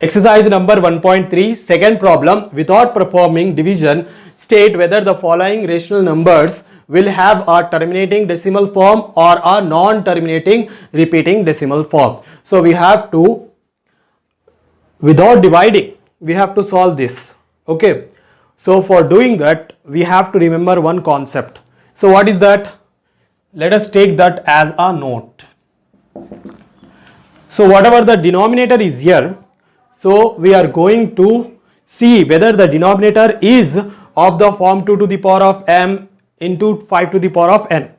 Exercise number 1.3, second problem. Without performing division, state whether the following rational numbers will have a terminating decimal form or a non-terminating repeating decimal form. So we have to, without dividing, we have to solve this. Okay. So for doing that, we have to remember one concept. So what is that? Let us take that as a note. So whatever the denominator is here, so we are going to see whether the denominator is of the form 2 to the power of m into 5 to the power of n.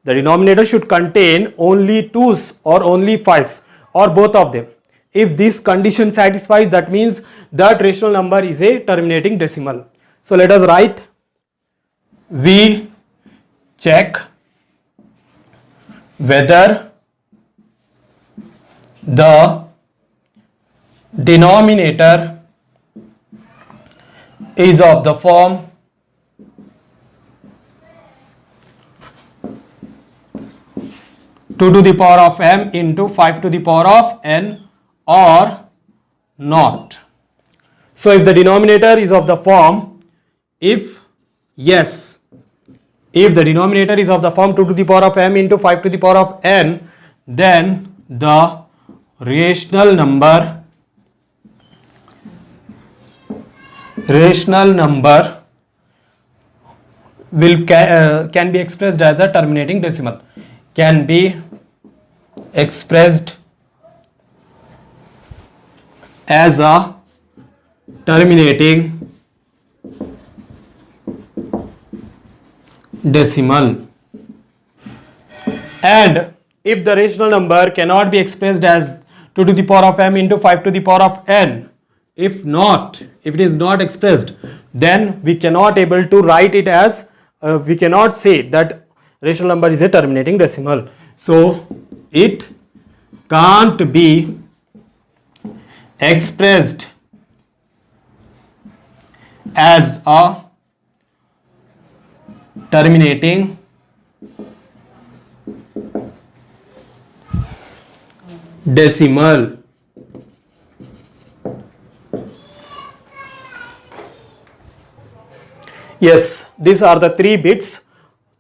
The denominator should contain only 2's or only 5's or both of them. If this condition satisfies, that means that rational number is a terminating decimal. So let us write, we check whether the denominator is of the form 2 to the power of m into 5 to the power of n or not. So if the denominator is of the form, if the denominator is of the form 2 to the power of m into 5 to the power of n, then the rational number will can be expressed as a terminating decimal, can be expressed as a terminating decimal. And if the rational number cannot be expressed as 2 to the power of m into 5 to the power of n, if it is not expressed, then we cannot able to write it as we cannot say that rational number is a terminating decimal. So it can't be expressed as a terminating decimal. Yes, these are the 3 bits.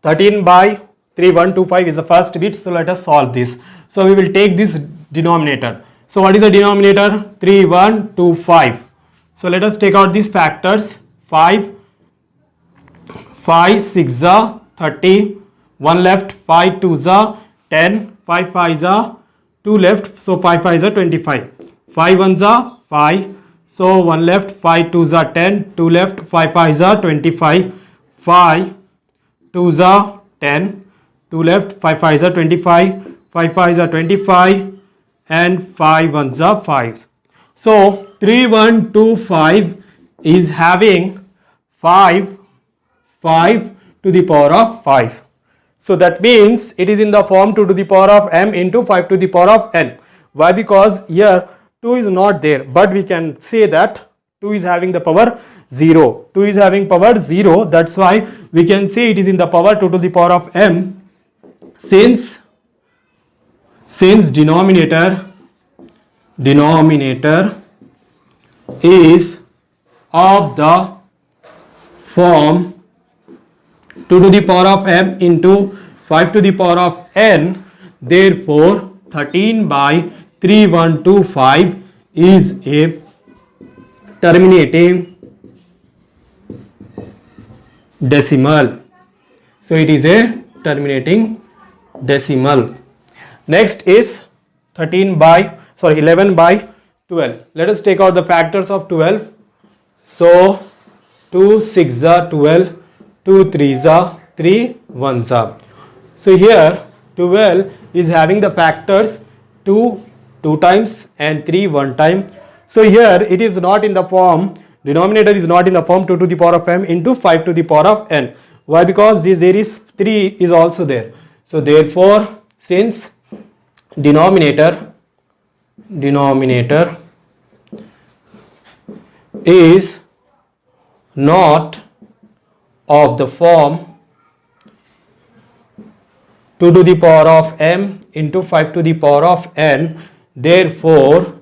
13 by 3125 is the first bit. So let us solve this. So we will take this denominator. So what is the denominator? 3125. So let us take out these factors. 5 6 are 30, 1 left, 5 2 are 10, 5 5 are 2 left, so 5 5 are 25, 5 1 are 5, so 1 left, 5 2 are 10, 2 left, 5 5 are 25, 5 2 are 10, 2 left, 5 5 are 25, 5 5 are 25, and 5 1 are 5. So 3125 is having 5 to the power of 5. So that means it is in the form 2 to the power of m into 5 to the power of n. Why? Because here 2 is not there, but we can say that 2 is having the power 0. 2 is having power 0. That's why we can say it is in the power 2 to the power of m, since denominator is of the form 2 to the power of m into 5 to the power of n, therefore 13 by 3125 is a terminating decimal. So it is a terminating decimal. Next is 11 by 12. Let us take out the factors of 12. So 2 6 are 12, 2 3s are 3 1s are. So here 12 is having the factors 2 times and 3 1 time. So here it is not in the form, denominator is not in the form 2 to the power of m into 5 to the power of n. Why? Because there is 3 is also there. So therefore, since denominator is not of the form 2 to the power of m into 5 to the power of n, therefore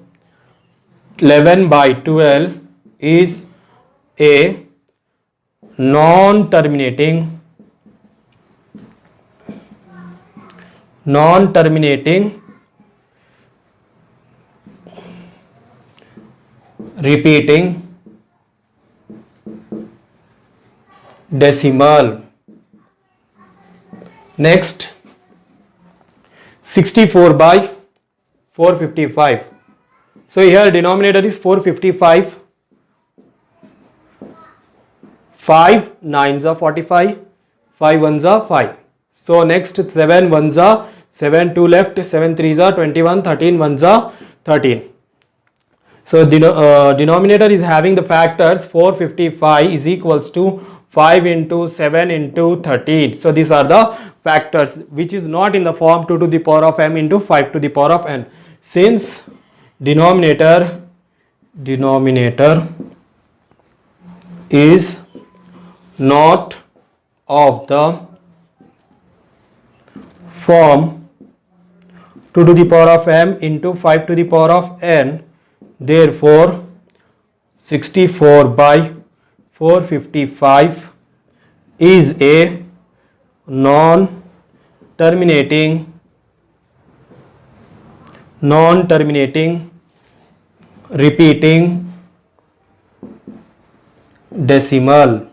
11 by 12 is a non-terminating repeating decimal. Next, 64 by 455. So here denominator is 455. 5 9s are 45, 5 1s are 5. So next 7 1s are 7, 2 left, 7 3s are 21, 13 1s are 13. So denominator is having the factors 455 is equals to 5 into 7 into 13. So these are the factors which is not in the form 2 to the power of m into 5 to the power of n. Since denominator is not of the form 2 to the power of m into 5 to the power of n, therefore 64 by 455 is a non-terminating repeating decimal.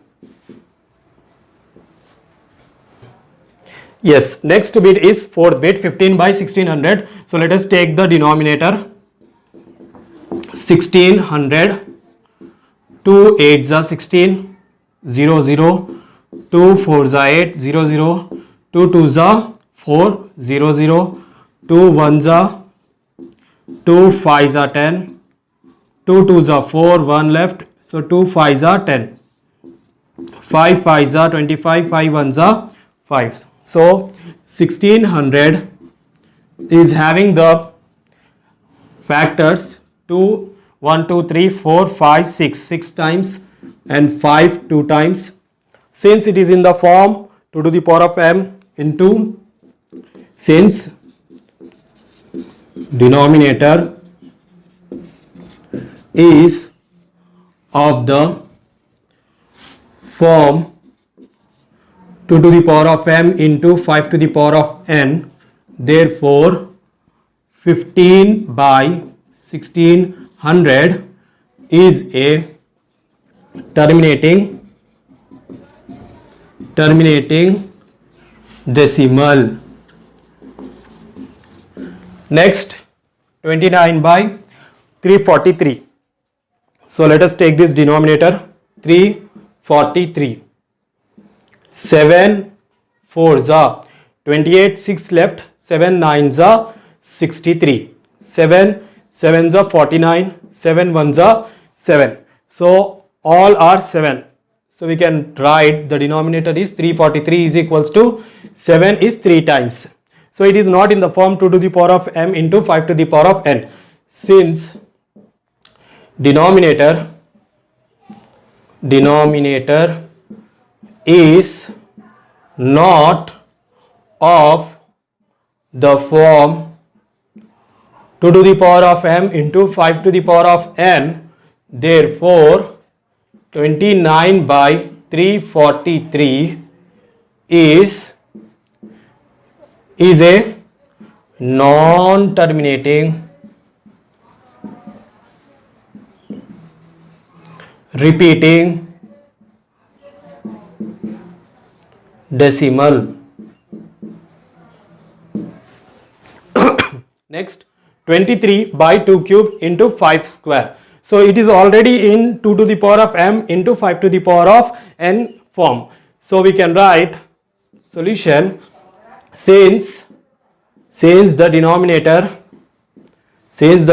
Yes, next bit is fourth bit, 15 by 1600. So let us take the denominator 1600. 2 8s are 16, 0 0, 2 4s are 8, 0 0, 2 2s are 4, 0 0, 2 1s are 2 5s are 10, 2 2s are 4, 1 left, so 2 5s are 10, 5 5s are 25, 5 1s are 5. So 1600 is having the factors 2 1 2 3 4 5 6 times and 5 2 times. Since it is in the form 2 to the power of m into, since denominator is of the form 2 to the power of m into 5 to the power of n, therefore 15 by 1600 is a terminating decimal. Next, 29 by 343. So let us take this denominator 343. 7 4s are 28, 6 left, 7 9s are 63, 7 7s are 49, 7 1s are 7. So all are 7. So we can write the denominator is 343 is equals to 7 is 3 times. So it is not in the form 2 to the power of m into 5 to the power of n. Since denominator is not of the form 2 to the power of m into 5 to the power of n, therefore 29 by 343 is a non-terminating repeating decimal. Next, 23 by 2 cube into 5 square. So it is already in 2 to the power of m into 5 to the power of n form. So we can write solution, since the denominator is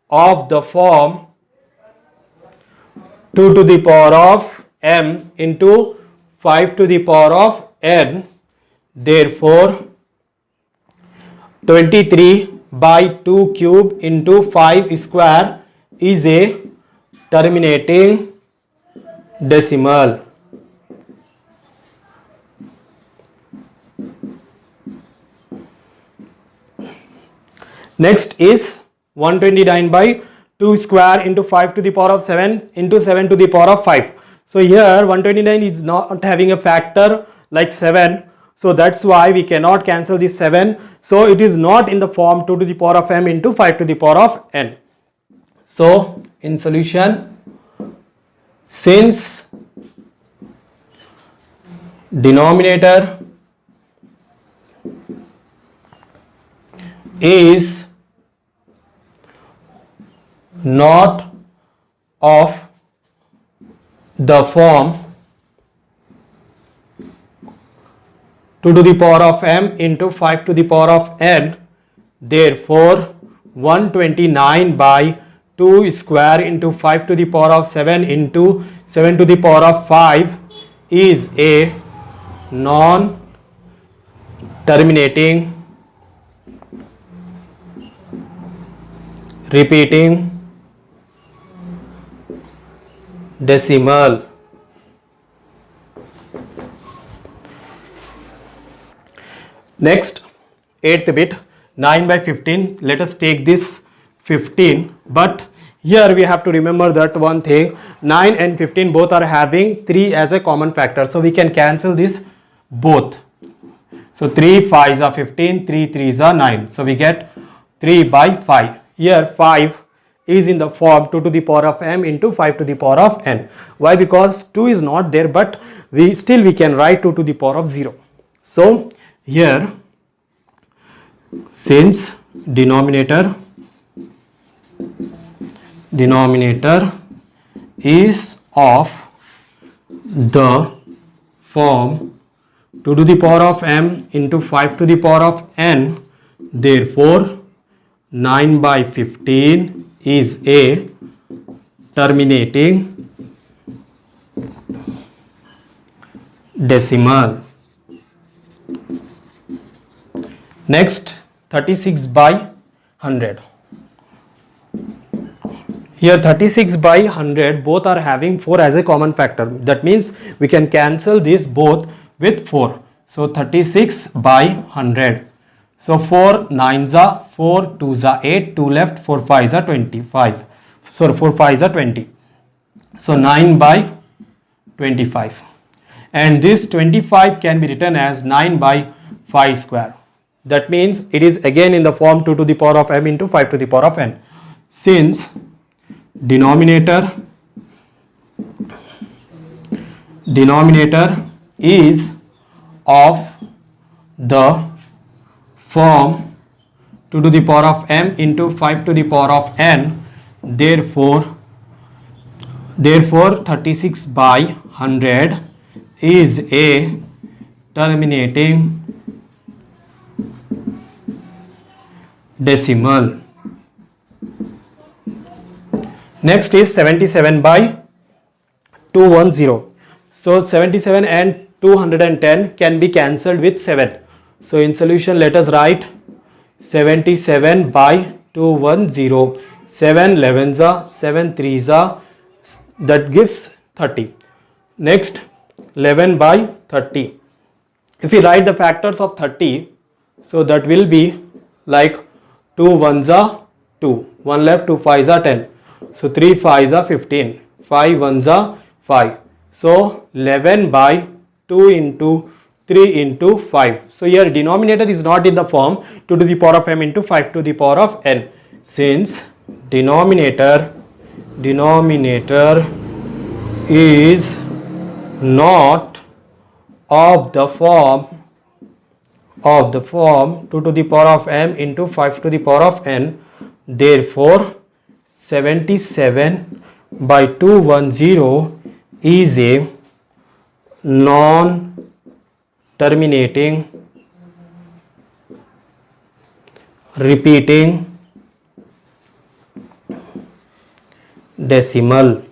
of the form 2 to the power of m into 5 to the power of n, therefore 23 by 2 cube into 5 square is a terminating decimal. Next is 129 by 2 square into 5 to the power of 7 into 7 to the power of 5. So here 129 is not having a factor like 7. So that's why we cannot cancel this 7. So it is not in the form 2 to the power of m into 5 to the power of n. So in solution, since denominator is not of the form 2 to the power of m into 5 to the power of n, therefore 129 by 2 square into 5 to the power of 7 into 7 to the power of 5 is a non-terminating repeating decimal. Next, 8th bit, 9 by 15. Let us take this 15, but here we have to remember that one thing, 9 and 15 both are having 3 as a common factor, so we can cancel this both. So 3 5s are 15, 3 3s are 9, so we get 3 by 5. Here 5 is in the form 2 to the power of m into 5 to the power of n. Why? Because 2 is not there, but we can write 2 to the power of 0. So here, since denominator is of the form 2 to the power of m into 5 to the power of n, therefore 9 by 15 is a terminating decimal. Next, 36 by 100. Here 36 by 100 both are having 4 as a common factor. That means we can cancel this both with 4. So 36 by 100. So 4 9s are 4, 2s are 8, 2 left, 4 5s are 25. So 4 5s are 20. So 9 by 25. And this 25 can be written as 9 by 5 square. That means it is again in the form 2 to the power of m into 5 to the power of n. Since denominator is of the form 2 to the power of m into 5 to the power of n, therefore 36 by 100 is a terminating decimal. Next is 77 by 210. So 77 and 210 can be cancelled with 7. So in solution, let us write 77 by 210. 7 11s are, 7 3s are, that gives 30. Next, 11 by 30. If we write the factors of 30, so that will be like 2 1s are 2, 1 left, 2 5s are 10. So 3 5s are 15, 5 1s are 5. So 11 by 2 into 3 into 5. So here denominator is not in the form 2 to the power of m into 5 to the power of n. Since denominator is not of the form 2 to the power of m into 5 to the power of n, therefore 77 by 210 is a non-terminating repeating decimal.